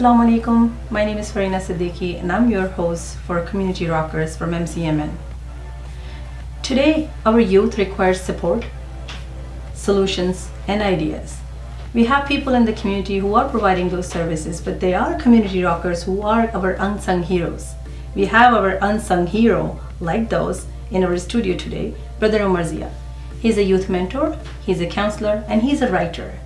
Assalamu alaikum. My name is Farina Siddiqui and I'm your host for Community Rockers from MCMN. Today, our youth requires support, solutions, and ideas. We have people in the community who are providing those services, but they are community rockers who are our unsung heroes. We have our unsung hero, like those, in our studio today, Brother Omar Zia. He's a youth mentor, he's a counselor, and he's a writer.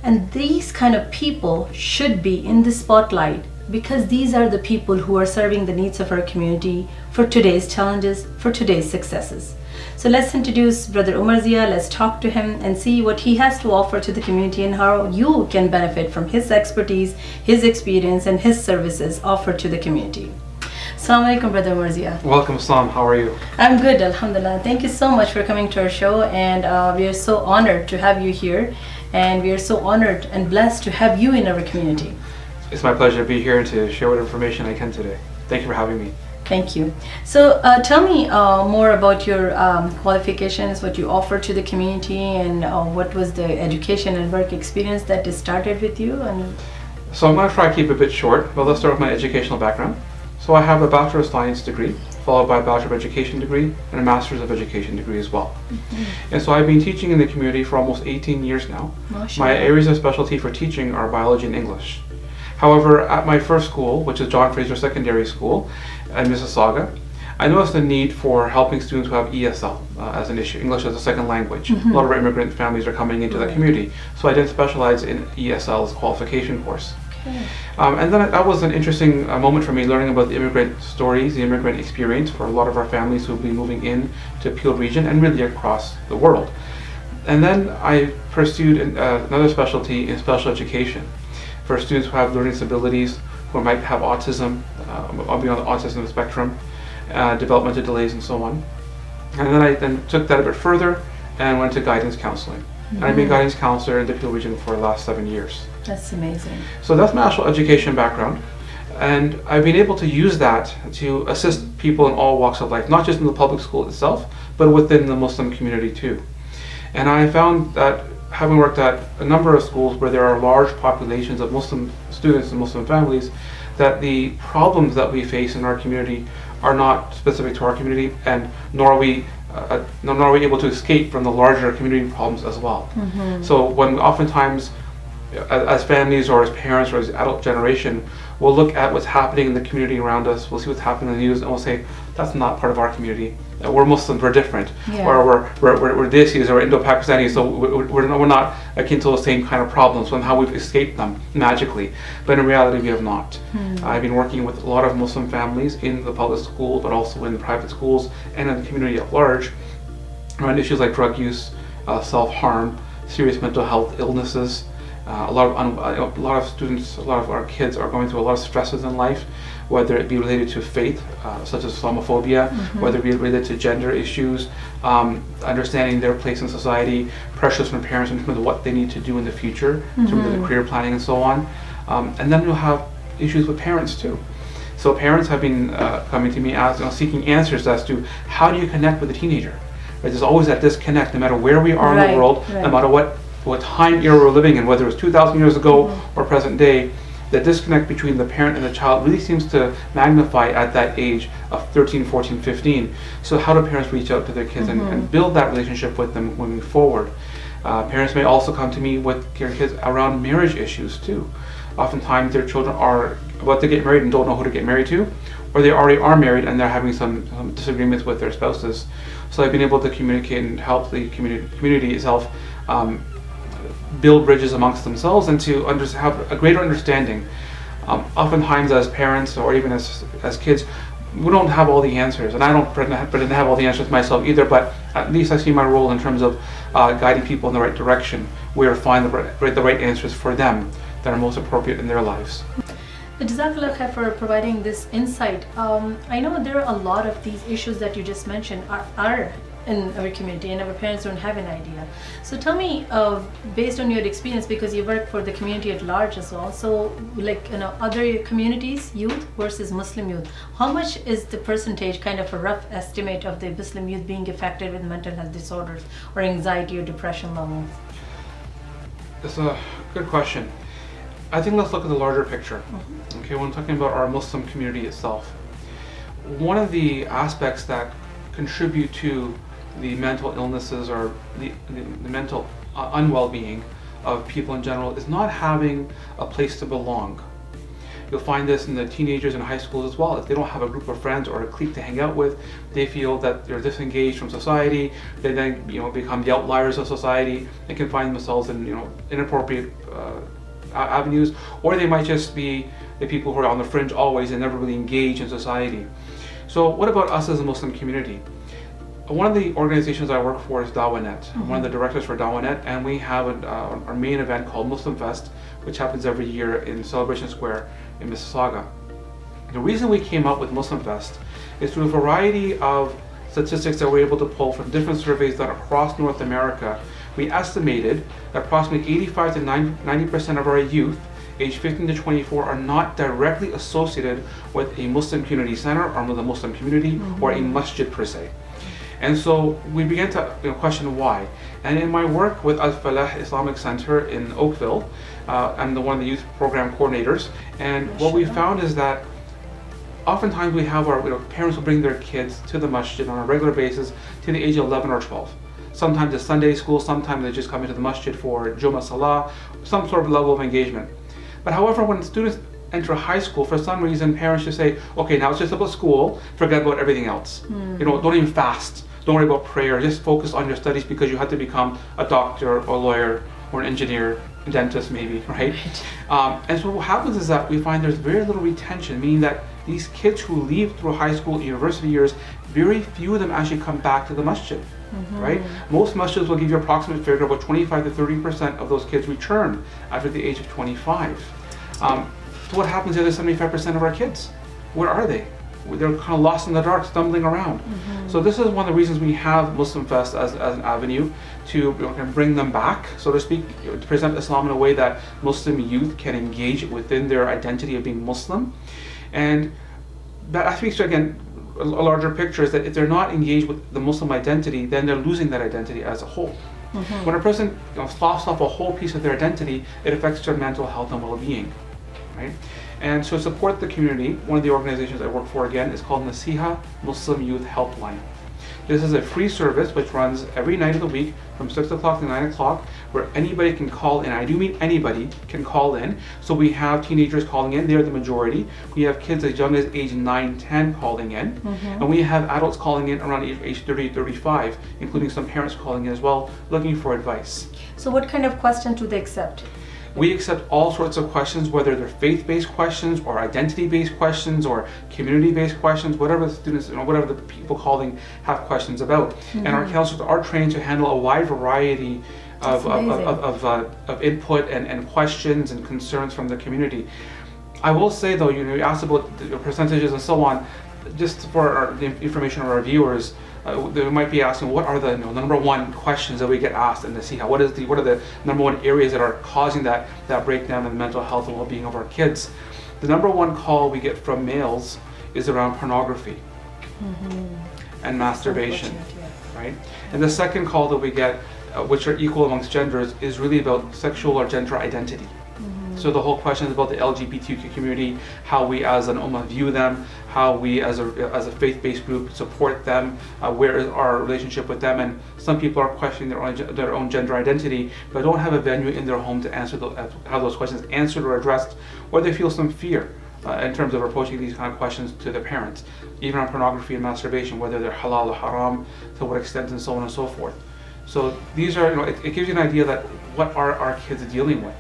And these kind of people should be in the spotlight because these are the people who are serving the needs of our community for today's challenges, for today's successes. So let's introduce Brother Omar Zia, let's talk to him and see what he has to offer to the community and how you can benefit from his expertise, his experience, and his services offered to the community. Assalamu alaikum, Brother Omar Zia. Welcome, Salam. How are you? I'm good, alhamdulillah. Thank you so much for coming to our show, and we are so honored to have you here, and we are so honored and blessed to have you in our community. It's my pleasure to be here and to share what information I can today. Thank you for having me. Thank you. So tell me more about your qualifications, what you offer to the community, and what was the education and work experience that started with you. And So I'm going to try to keep it a bit short, but let's start with my educational background. So I have a Bachelor of Science degree, followed by a Bachelor of Education degree, and a Master's of Education degree as well. And so I've been teaching in the community for almost 18 years now. My areas of specialty for teaching are biology and English. However, at my first school, which is John Fraser Secondary School in Mississauga, I noticed the need for helping students who have ESL as an issue, English as a second language. A lot of our immigrant families are coming into the community, so I didn't specialize in ESL's qualification course. And then that was an interesting moment for me, learning about the immigrant stories, the immigrant experience for a lot of our families who will be moving in to Peel region and really across the world. And then I pursued another specialty in special education for students who have learning disabilities, who might have autism, be on the autism spectrum, developmental delays and so on. And then I took that a bit further and went to guidance counseling. And I've been guidance counselor in the Peel region for the last 7 years. That's amazing. So that's my actual education background. And I've been able to use that to assist people in all walks of life, not just in the public school itself, but within the Muslim community too. And I found that having worked at a number of schools where there are large populations of Muslim students and Muslim families, that the problems that we face in our community are not specific to our community, and nor are we able to escape from the larger community problems as well. So when oftentimes as families or as parents or as adult generation, we'll look at what's happening in the community around us, we'll see what's happening in the news, and we'll say, that's not part of our community. We're Muslims, we're different. Or we're Desis or Indo-Pakistanis, so we're not akin to those same kind of problems, and how we've escaped them magically. But in reality, we have not. I've been working with a lot of Muslim families in the public schools, but also in the private schools and in the community at large, around issues like drug use, self-harm, serious mental health illnesses. A lot of students, a lot of our kids are going through a lot of stresses in life, whether it be related to faith, such as Islamophobia, whether it be related to gender issues, understanding their place in society, pressures from parents in terms of what they need to do in the future, in terms of the career planning and so on. And then you'll have issues with parents too. So parents have been coming to me seeking answers as to how do you connect with a teenager? Right? There's always that disconnect, no matter where we are in the world, no matter what time era we're living in, whether it was 2,000 years ago or present day. The disconnect between the parent and the child really seems to magnify at that age of 13, 14, 15. So how do parents reach out to their kids and build that relationship with them moving forward? Parents may also come to me with their kids around marriage issues too. Oftentimes their children are about to get married and don't know who to get married to, or they already are married and they're having some disagreements with their spouses. So I've been able to communicate and help the community itself build bridges amongst themselves and to have a greater understanding. Oftentimes as parents or even as kids, we don't have all the answers, and I don't pretend to have all the answers myself either, but at least I see my role in terms of guiding people in the right direction, where to find the right answers for them that are most appropriate in their lives. Jazakallah khair for providing this insight. I know there are a lot of these issues that you just mentioned are in our community, and our parents don't have an idea. So tell me, based on your experience, because you work for the community at large as well, so like other communities, youth versus Muslim youth, how much is the percentage, kind of a rough estimate of the Muslim youth being affected with mental health disorders or anxiety or depression levels? That's a good question. I think let's look at the larger picture. Okay, when talking about our Muslim community itself, one of the aspects that contribute to the mental illnesses or the mental unwell-being of people in general is not having a place to belong. You'll find this in the teenagers in high schools as well. If they don't have a group of friends or a clique to hang out with, they feel that they're disengaged from society. They then, become the outliers of society and can find themselves in, inappropriate avenues, or they might just be the people who are on the fringe always and never really engage in society. So what about us as a Muslim community? One of the organizations I work for is DawaNet. I'm one of the directors for DawaNet, and we have our main event called Muslim Fest, which happens every year in Celebration Square in Mississauga. The reason we came up with Muslim Fest is through a variety of statistics that we're able to pull from different surveys done across North America. We estimated that approximately 85 to 90% of our youth aged 15 to 24 are not directly associated with a Muslim community center or with a Muslim community or a masjid per se. And so we began to question why. And in my work with Al-Falah Islamic Center in Oakville, I'm one of the youth program coordinators, and what we found is that oftentimes we have our parents will bring their kids to the masjid on a regular basis to the age of 11 or 12. Sometimes it's Sunday school, sometimes they just come into the masjid for Jummah Salah, some sort of level of engagement. But however, when students enter high school, for some reason parents just say, okay, now it's just about school, forget about everything else. Don't even fast, don't worry about prayer, just focus on your studies because you have to become a doctor or a lawyer or an engineer, a dentist maybe, right? And so what happens is that we find there's very little retention, meaning that these kids who leave through high school, university years, very few of them actually come back to the masjid, right? Most masjids will give you an approximate figure, about 25 to 30% of those kids return after the age of 25. So what happens to the other 75% of our kids? Where are they? They're kind of lost in the dark, stumbling around. So this is one of the reasons we have Muslim Fest as an avenue to bring them back, so to speak, to present Islam in a way that Muslim youth can engage within their identity of being Muslim. And that speaks to, again, a larger picture is that if they're not engaged with the Muslim identity, then they're losing that identity as a whole. When a person sloughs off a whole piece of their identity, it affects their mental health and well-being, right? And so to support the community, one of the organizations I work for, again, is called Nasiha Muslim Youth Helpline. This is a free service which runs every night of the week from 6 o'clock to 9 o'clock, where anybody can call in. I do mean anybody can call in. So we have teenagers calling in, they're the majority. We have kids as young as age 9, 10 calling in. And we have adults calling in around age 30, 35, including some parents calling in as well, looking for advice. So what kind of questions do they accept? We accept all sorts of questions, whether they're faith-based questions or identity-based questions or community-based questions, whatever the students, whatever the people calling have questions about. And our counselors are trained to handle a wide variety of input and questions and concerns from the community. I will say though, you asked about the percentages and so on, just for the information of our viewers, they might be asking, what are the number one questions that we get asked in the Nasiha? What are the number one areas that are causing that breakdown in the mental health and well-being of our kids? The number one call we get from males is around pornography and masturbation, right? And the second call that we get, which are equal amongst genders, is really about sexual or gender identity. So the whole question is about the LGBTQ community, how we as an ummah view them, how we as a faith-based group support them, where is our relationship with them. And some people are questioning their own gender identity, but don't have a venue in their home to answer have those questions answered or addressed, or they feel some fear in terms of approaching these kind of questions to their parents, even on pornography and masturbation, whether they're halal or haram, to what extent, and so on and so forth. So these are, it gives you an idea that what are our kids dealing with.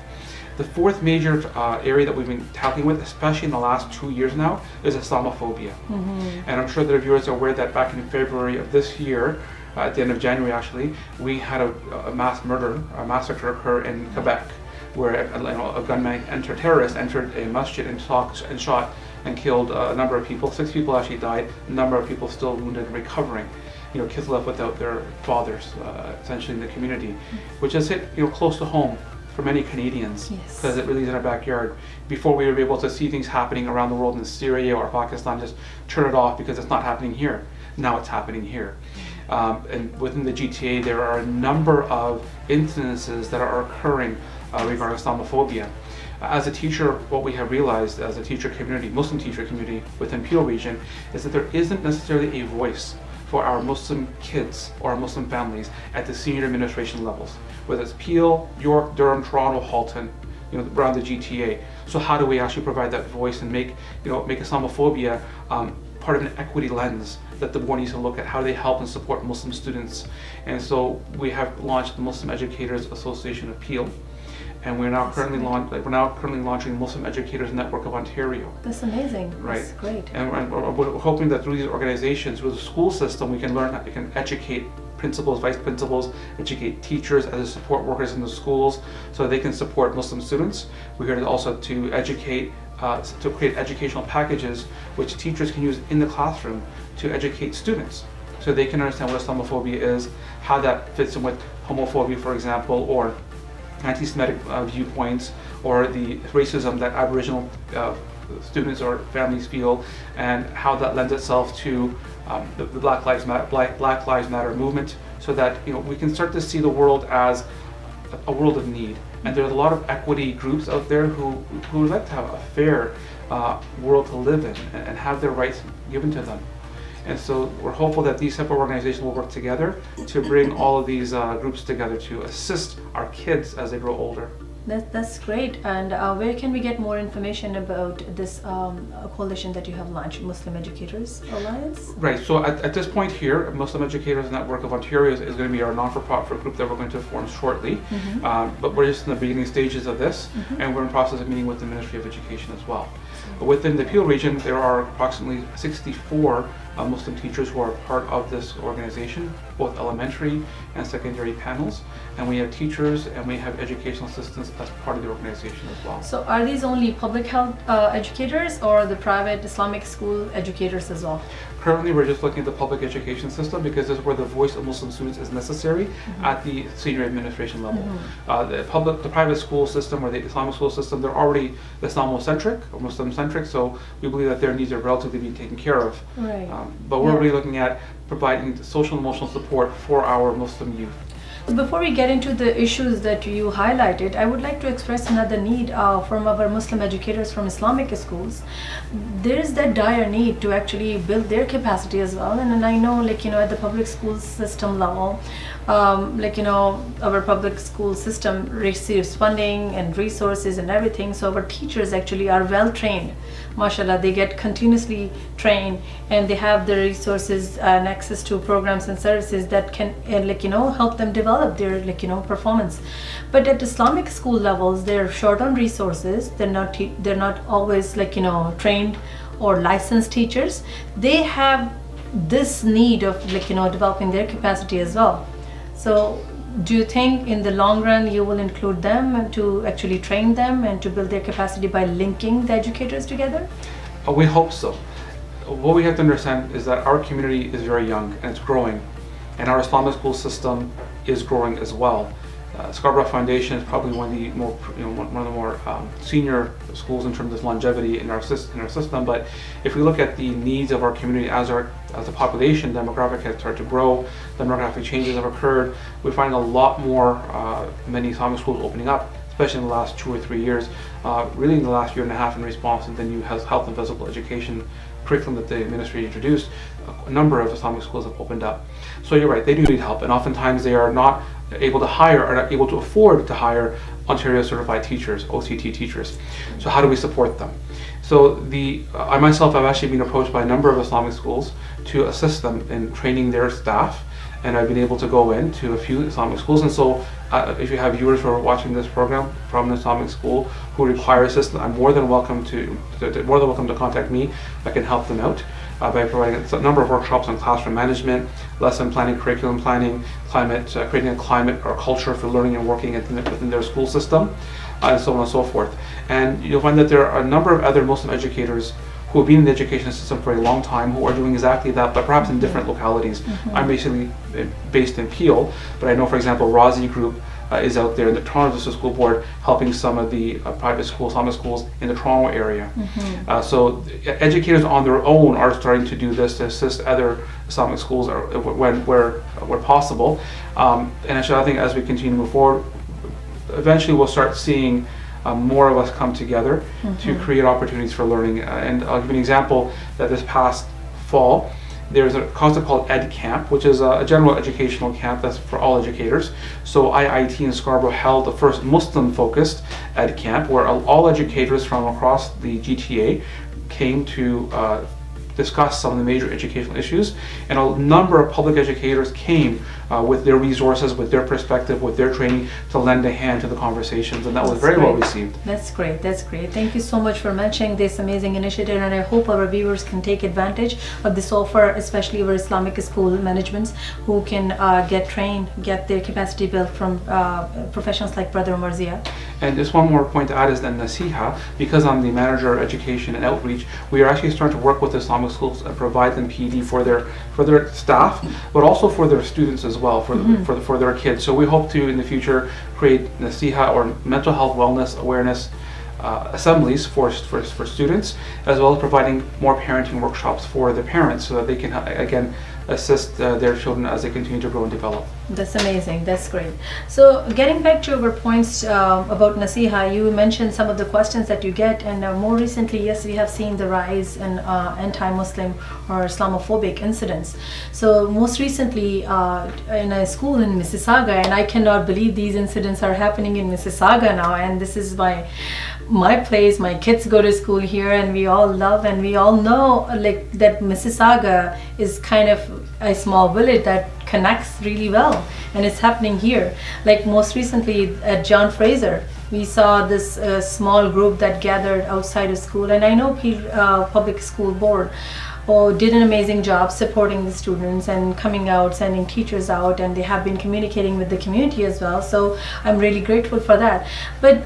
The fourth major area that we've been tackling with, especially in the last 2 years now, is Islamophobia. And I'm sure that the viewers are aware that back in February of this year, at the end of January actually, we had a massacre occur in Quebec, where a gunman terrorist entered a masjid and shot and killed a number of people. 6 people actually died, a number of people still wounded and recovering. Kids left without their fathers, essentially in the community, which has hit close to home for many Canadians, because it really is in our backyard. Before we were able to see things happening around the world in Syria or Pakistan, just turn it off because it's not happening here. Now it's happening here. And within the GTA, there are a number of incidences that are occurring regarding Islamophobia. As a teacher, what we have realized as a teacher community, Muslim teacher community within Peel region, is that there isn't necessarily a voice for our Muslim kids or our Muslim families at the senior administration levels, whether it's Peel, York, Durham, Toronto, Halton, around the GTA. So how do we actually provide that voice and make Islamophobia part of an equity lens that the board needs to look at? How do they help and support Muslim students? And so we have launched the Muslim Educators Association of Peel, and we're now currently launching the Muslim Educators Network of Ontario. That's amazing. Right. That's great. And we're hoping that through these organizations, through the school system, we can learn, we can educate principals, vice principals, educate teachers as support workers in the schools, so they can support Muslim students. We're here also to educate, to create educational packages which teachers can use in the classroom to educate students, so they can understand what Islamophobia is, how that fits in with homophobia, for example, or anti-Semitic viewpoints, or the racism that Aboriginal students or families feel, and how that lends itself to the Black Lives Matter movement, so that we can start to see the world as a world of need. And there's a lot of equity groups out there who would like to have a fair world to live in and have their rights given to them. And so we're hopeful that these type of organizations will work together to bring all of these groups together to assist our kids as they grow older. That's great. And where can we get more information about this coalition that you have launched, Muslim Educators Alliance? Right, so at this point here, Muslim Educators Network of Ontario is going to be our non-for-profit group that we're going to form shortly. But we're just in the beginning stages of this, and we're in the process of meeting with the Ministry of Education as well. Within the Peel region, there are approximately 64 Muslim teachers who are part of this organization, both elementary and secondary panels, and we have teachers and we have educational assistants as part of the organization as well. So are these only public health educators or the private Islamic school educators as well? Currently, we're just looking at the public education system because this is where the voice of Muslim students is necessary at the senior administration level. The private school system or the Islamic school system, they're already Islamocentric or Muslim-centric, so we believe that their needs are relatively being taken care of. Right. But we're really looking at providing social and emotional support for our Muslim youth. Before we get into the issues that you highlighted, I would like to express another need from our Muslim educators from Islamic schools. There is that dire need to actually build their capacity as well. And I know, at the public school system level, our public school system receives funding and resources and everything. So our teachers actually are well trained. MashaAllah, they get continuously trained and they have the resources and access to programs and services that can help them develop their performance. But at Islamic school levels, they're short on resources. They're not always trained or licensed teachers. They have this need of developing their capacity as well. So do you think in the long run you will include them to actually train them and to build their capacity by linking the educators together? We hope so. What we have to understand is that our community is very young and it's growing, and our Islamic school system is growing as well. Scarborough Foundation is probably one of the more senior schools in terms of longevity in our system. But if we look at the needs of our community as the population demographic has started to grow, demographic changes have occurred, we find a lot more many Islamic schools opening up, especially in the last 2 or 3 years, really in the last year and a half in response to the new health and physical education curriculum that the ministry introduced. A number of Islamic schools have opened up. So you're right, they do need help, and oftentimes they are not able to hire or not able to afford to hire Ontario certified teachers, OCT teachers. So how do we support them? So I myself have actually been approached by a number of Islamic schools to assist them in training their staff, and I've been able to go into a few Islamic schools. And so if you have viewers who are watching this program from an Islamic school who require assistance, I'm more than welcome to contact me. I can help them out by providing a number of workshops on classroom management, lesson planning, curriculum planning, creating a climate or culture for learning and working within their school system, and so on and so forth. And you'll find that there are a number of other Muslim educators who have been in the education system for a long time who are doing exactly that, but perhaps in different localities. I'm basically based in Peel, but I know, for example, Razi Group is out there in the Toronto District School Board helping some of the private schools, Islamic schools in the Toronto area. So educators on their own are starting to do this to assist other Islamic schools where possible. And actually, I think as we continue to move forward, eventually we'll start seeing more of us come together to create opportunities for learning. And I'll give you an example that this past fall, there's a concept called Ed Camp, which is a general educational camp that's for all educators. So IIT in Scarborough held the first Muslim-focused Ed Camp, where all educators from across the GTA came to discuss some of the major educational issues, and a number of public educators came with their resources, with their perspective, with their training to lend a hand to the conversations, and that was very well received. That's great. That's great. Thank you so much for mentioning this amazing initiative, and I hope our viewers can take advantage of this offer, especially our Islamic school managements who can get trained, get their capacity built from professionals like Brother Omar Zia. And just one more point to add is that Nasiha, because I'm the manager of education and outreach, we are actually starting to work with Islamic schools and provide them PD for their staff, but also for their students as well, for their kids. So we hope to in the future create Nasiha or mental health wellness awareness assemblies for students, as well as providing more parenting workshops for the parents so that they can again assist their children as they continue to grow and develop. That's amazing. That's great. So getting back to our points about Nasiha, you mentioned some of the questions that you get, and more recently, yes, we have seen the rise in anti-Muslim or Islamophobic incidents. So most recently in a school in Mississauga, and I cannot believe these incidents are happening in Mississauga now, and this is my place. My kids go to school here, and we all love and we all know like that Mississauga is kind of a small village that connects really well, and it's happening here. Like most recently at John Fraser, we saw this small group that gathered outside of school, and I know public school board did an amazing job supporting the students and coming out, sending teachers out, and they have been communicating with the community as well. So I'm really grateful for that. But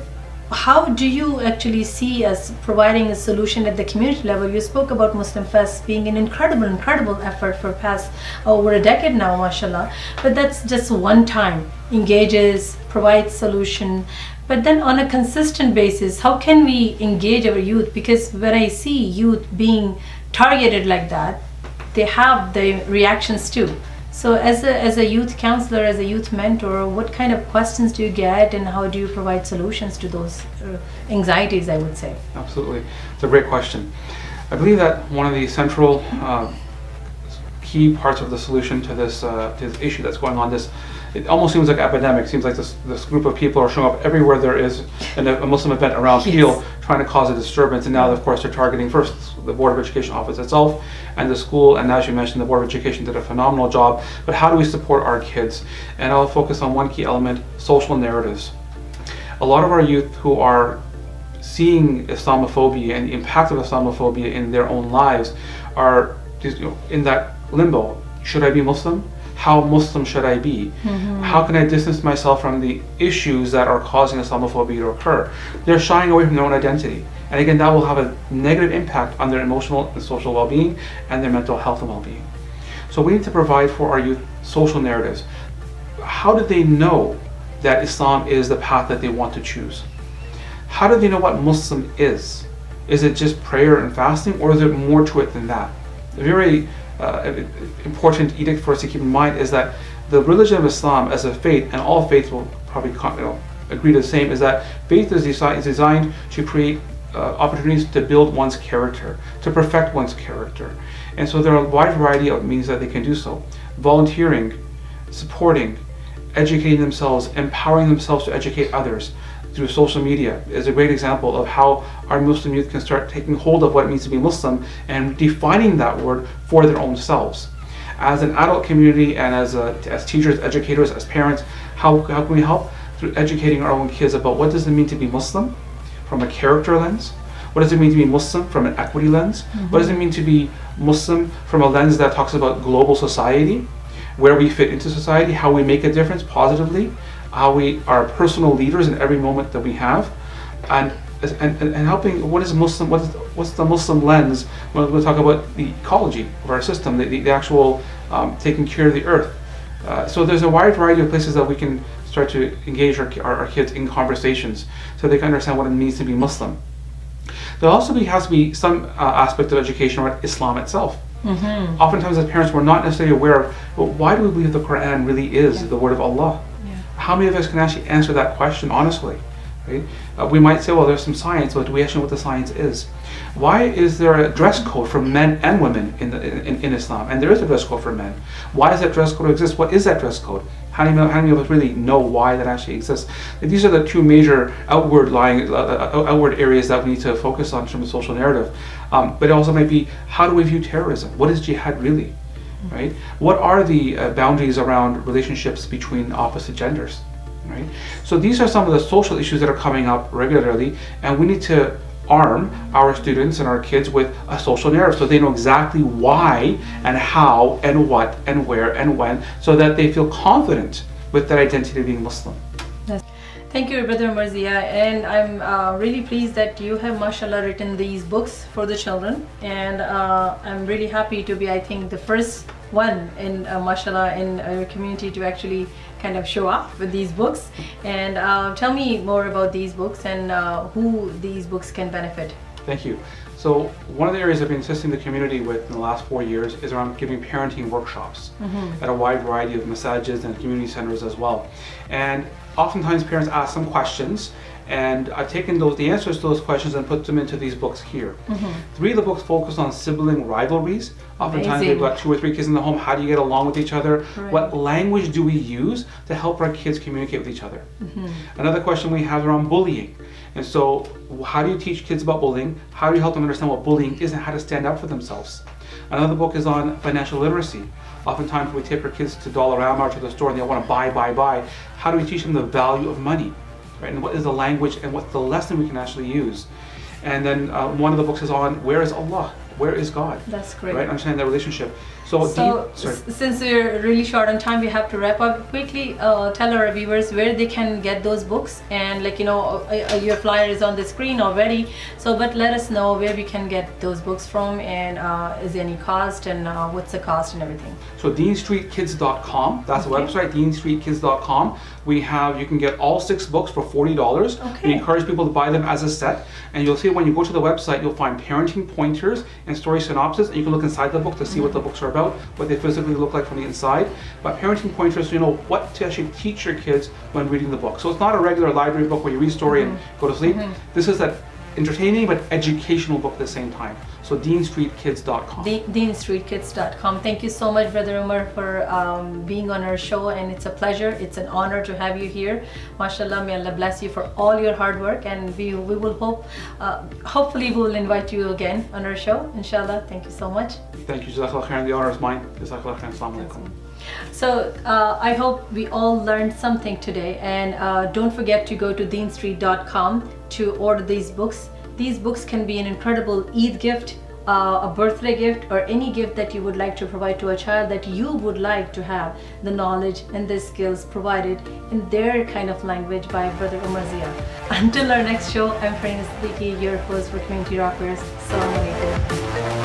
how do you actually see us providing a solution at the community level? You spoke about Muslim Fest being an incredible effort for past over a decade now, mashallah. But that's just one time, engages, provides solution. But then on a consistent basis, how can we engage our youth? Because when I see youth being targeted like that, they have the reactions too. So as a youth counselor, as a youth mentor, what kind of questions do you get, and how do you provide solutions to those anxieties, I would say? Absolutely. It's a great question. I believe that one of the central key parts of the solution to this issue that's going on, it almost seems like an epidemic. It seems like this group of people are showing up everywhere there is a Muslim event around Peel, trying to cause a disturbance, and now of course they're targeting first the Board of Education office itself and the school, and as you mentioned, the Board of Education did a phenomenal job. But how do we support our kids? And I'll focus on one key element: social narratives. A lot of our youth who are seeing Islamophobia and the impact of Islamophobia in their own lives are in that limbo. Should I be Muslim? How Muslim should I be? How can I distance myself from the issues that are causing Islamophobia to occur? They're shying away from their own identity. And again, that will have a negative impact on their emotional and social well-being and their mental health and well-being. So we need to provide for our youth social narratives. How do they know that Islam is the path that they want to choose? How do they know what Muslim is? Is it just prayer and fasting, or is there more to it than that? A very important edict for us to keep in mind is that the religion of Islam as a faith, and all faiths will probably agree to the same, is that faith is designed to create opportunities to build one's character, to perfect one's character. And so there are a wide variety of means that they can do so. Volunteering, supporting, educating themselves, empowering themselves to educate others through social media is a great example of how our Muslim youth can start taking hold of what it means to be Muslim and defining that word for their own selves. As an adult community and as teachers, educators, as parents, how can we help? Through educating our own kids about what does it mean to be Muslim from a character lens? What does it mean to be Muslim from an equity lens? What does it mean to be Muslim from a lens that talks about global society, where we fit into society, how we make a difference positively, how we are personal leaders in every moment that we have, and helping. What is Muslim? What's the Muslim lens when we talk about the ecology of our system, the actual taking care of the earth? So there's a wide variety of places that we can start to engage our kids in conversations, so they can understand what it means to be Muslim. There also has to be some aspect of education around Islam itself. Oftentimes, as parents, we're not necessarily aware of, well, why do we believe the Quran really is the word of Allah? How many of us can actually answer that question honestly? Right? We might say, well, there's some science, but do we actually know what the science is? Why is there a dress code for men and women in Islam? And there is a dress code for men. Why does that dress code exist? What is that dress code? How many of us really know why that actually exists? These are the two major outward areas that we need to focus on in terms of social narrative. But it also might be, how do we view terrorism? What is jihad really? Right? What are the boundaries around relationships between opposite genders? Right? So these are some of the social issues that are coming up regularly, and we need to arm our students and our kids with a social narrative so they know exactly why and how and what and where and when, so that they feel confident with their identity of being Muslim. Thank you, Brother Omar Zia, and I'm really pleased that you have, mashallah, written these books for the children, and I'm really happy to be, I think, the first one in mashallah in our community to actually kind of show up with these books. And tell me more about these books and who these books can benefit. Thank you. So one of the areas I've been assisting the community with in the last 4 years is around giving parenting workshops at a wide variety of masajids and community centers as well. And oftentimes parents ask some questions, and I've taken the answers to those questions and put them into these books here. 3 of the books focus on sibling rivalries. Oftentimes they've got 2 or 3 kids in the home. How do you get along with each other? Right. What language do we use to help our kids communicate with each other? Another question we have around bullying. And so how do you teach kids about bullying? How do you help them understand what bullying is and how to stand up for themselves? Another book is on financial literacy. Oftentimes we take our kids to Dollarama or to the store and they want to buy. How do we teach them the value of money? Right? And what is the language and what's the lesson we can actually use? And then one of the books is on, where is Allah? Where is God? That's great. Right? Understanding that relationship. So since we're really short on time, we have to wrap up quickly. Tell our viewers where they can get those books, and your flyer is on the screen already. So, but let us know where we can get those books from, and is there any cost, and what's the cost and everything. So deanstreetkids.com. That's the website. deanstreetkids.com. You can get all 6 books for $40. We encourage people to buy them as a set, and you'll see when you go to the website, you'll find parenting pointers and story synopsis, and you can look inside the book to see what the books are about, what they physically look like from the inside. But parenting pointers, you know what to actually teach your kids when reading the book. So it's not a regular library book where you read a story and go to sleep. This is that entertaining but educational book at the same time. So deanstreetkids.com. deanstreetkids.com. Thank you so much, Brother Umar, for being on our show, and it's a pleasure, it's an honor to have you here. MashaAllah, may Allah bless you for all your hard work, and we will hopefully we will invite you again on our show, inshallah. Thank you so much. Thank you. Jazakallah khairan. The honor is mine. Jazakallah khairan. Assalamu alaikum. So I hope we all learned something today, and don't forget to go to deanstreet.com to order these books. These books can be an incredible Eid gift, a birthday gift, or any gift that you would like to provide to a child that you would like to have the knowledge and the skills provided in their kind of language by Brother Omar Zia. Until our next show, I'm Farina Siddiqui, your host for Community Rockers. Assalamu alaikum.